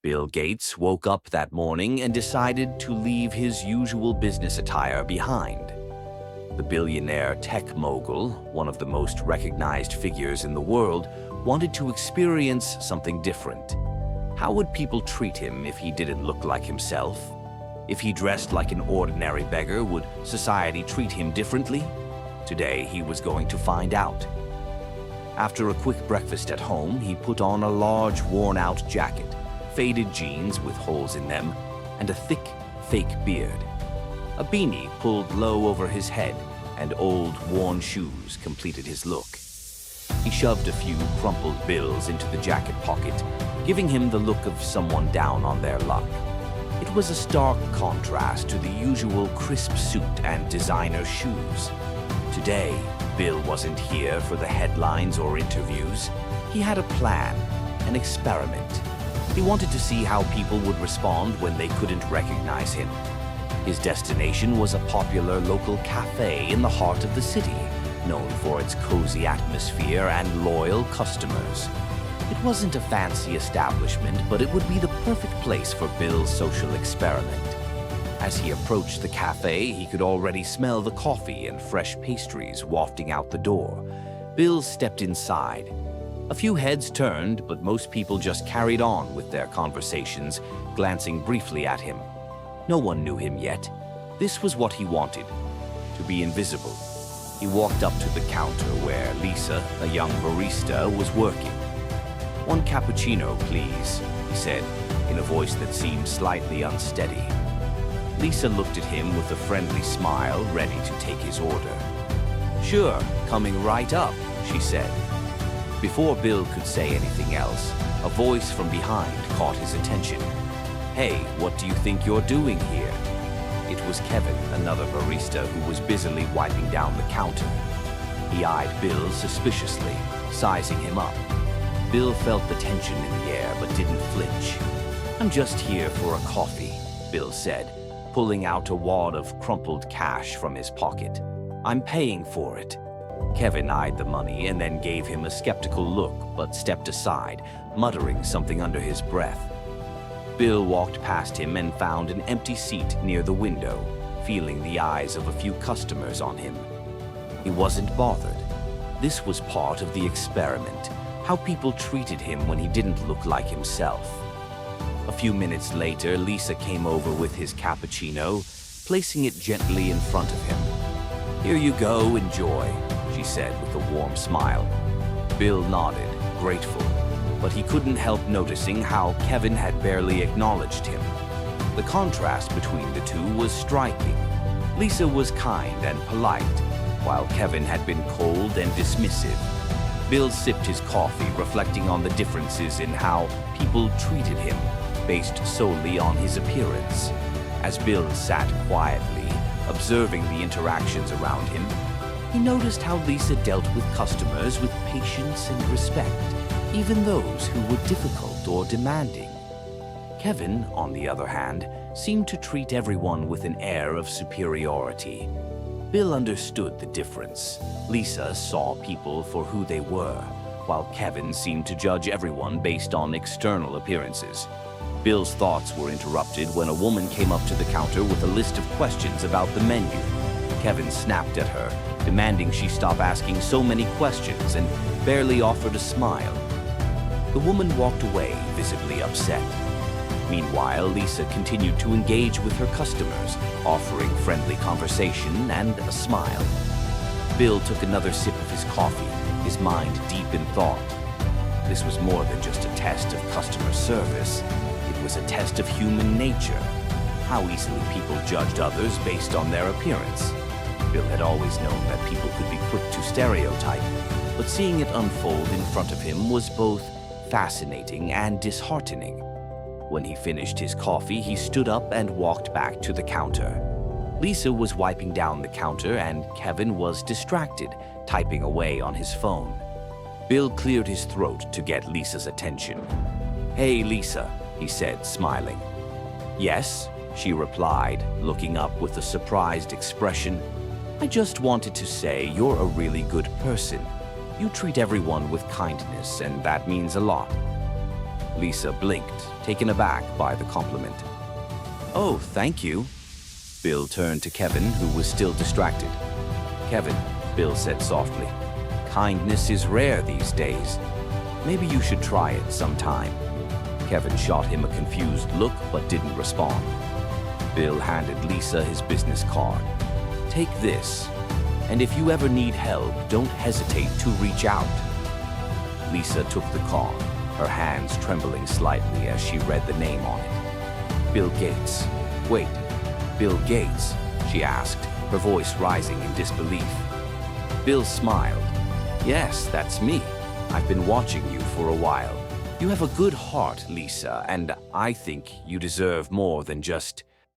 Bill Gates woke up that morning and decided to leave his usual business attire behind. The billionaire tech mogul, one of the most recognized figures in the world, wanted to experience something different. How would people treat him if he didn't look like himself? If he dressed like an ordinary beggar, would society treat him differently? Today, he was going to find out. After a quick breakfast at home, he put on a large, worn-out jacket, faded jeans with holes in them, and a thick, fake beard. A beanie pulled low over his head, and old, worn shoes completed his look. He shoved a few crumpled bills into the jacket pocket, giving him the look of someone down on their luck. It was a stark contrast to the usual crisp suit and designer shoes. Today, Bill wasn't here for the headlines or interviews. He had a plan, an experiment. He wanted to see how people would respond when they couldn't recognize him. His destination was a popular local cafe in the heart of the city, known for its cozy atmosphere and loyal customers. It wasn't a fancy establishment, but it would be the perfect place for Bill's social experiment. As he approached the cafe, he could already smell the coffee and fresh pastries wafting out the door. Bill stepped inside. A few heads turned, but most people just carried on with their conversations, glancing briefly at him. No one knew him yet. This was what he wanted, to be invisible. He walked up to the counter where Lisa, a young barista, was working. "One cappuccino, please," he said, in a voice that seemed slightly unsteady. Lisa looked at him with a friendly smile, ready to take his order. "Sure, coming right up," she said. Before Bill could say anything else, a voice from behind caught his attention. "Hey, what do you think you're doing here?" It was Kevin, another barista who was busily wiping down the counter. He eyed Bill suspiciously, sizing him up. Bill felt the tension in the air but didn't flinch. "I'm just here for a coffee," Bill said, pulling out a wad of crumpled cash from his pocket. "I'm paying for it." Kevin eyed the money and then gave him a skeptical look, but stepped aside, muttering something under his breath. Bill walked past him and found an empty seat near the window, feeling the eyes of a few customers on him. He wasn't bothered. This was part of the experiment, how people treated him when he didn't look like himself. A few minutes later, Lisa came over with his cappuccino, placing it gently in front of him. "Here you go, enjoy," she said with a warm smile. Bill nodded, grateful, but he couldn't help noticing how Kevin had barely acknowledged him. The contrast between the two was striking. Lisa was kind and polite, while Kevin had been cold and dismissive. Bill sipped his coffee, reflecting on the differences in how people treated him, based solely on his appearance. As Bill sat quietly, observing the interactions around him, he noticed how Lisa dealt with customers with patience and respect, even those who were difficult or demanding. Kevin, on the other hand, seemed to treat everyone with an air of superiority. Bill understood the difference. Lisa saw people for who they were, while Kevin seemed to judge everyone based on external appearances. Bill's thoughts were interrupted when a woman came up to the counter with a list of questions about the menu. Kevin snapped at her, demanding she stop asking so many questions, and barely offered a smile. The woman walked away, visibly upset. Meanwhile, Lisa continued to engage with her customers, offering friendly conversation and a smile. Bill took another sip of his coffee, his mind deep in thought. This was more than just a test of customer service. It was a test of human nature, how easily people judged others based on their appearance. Bill had always known that people could be quick to stereotype, but seeing it unfold in front of him was both fascinating and disheartening. When he finished his coffee, he stood up and walked back to the counter. Lisa was wiping down the counter and Kevin was distracted, typing away on his phone. Bill cleared his throat to get Lisa's attention. "Hey, Lisa," he said, smiling. "Yes," she replied, looking up with a surprised expression. "I just wanted to say you're a really good person. You treat everyone with kindness, and that means a lot." Lisa blinked, taken aback by the compliment. "Oh, thank you." Bill turned to Kevin, who was still distracted. "Kevin," Bill said softly, "kindness is rare these days. Maybe you should try it sometime." Kevin shot him a confused look but didn't respond. Bill handed Lisa his business card. "Take this, and if you ever need help, don't hesitate to reach out." Lisa took the card, her hands trembling slightly as she read the name on it. "Bill Gates. Wait, Bill Gates?" she asked, her voice rising in disbelief. Bill smiled. "Yes, that's me. I've been watching you for a while. You have a good heart, Lisa, and I think you deserve more than just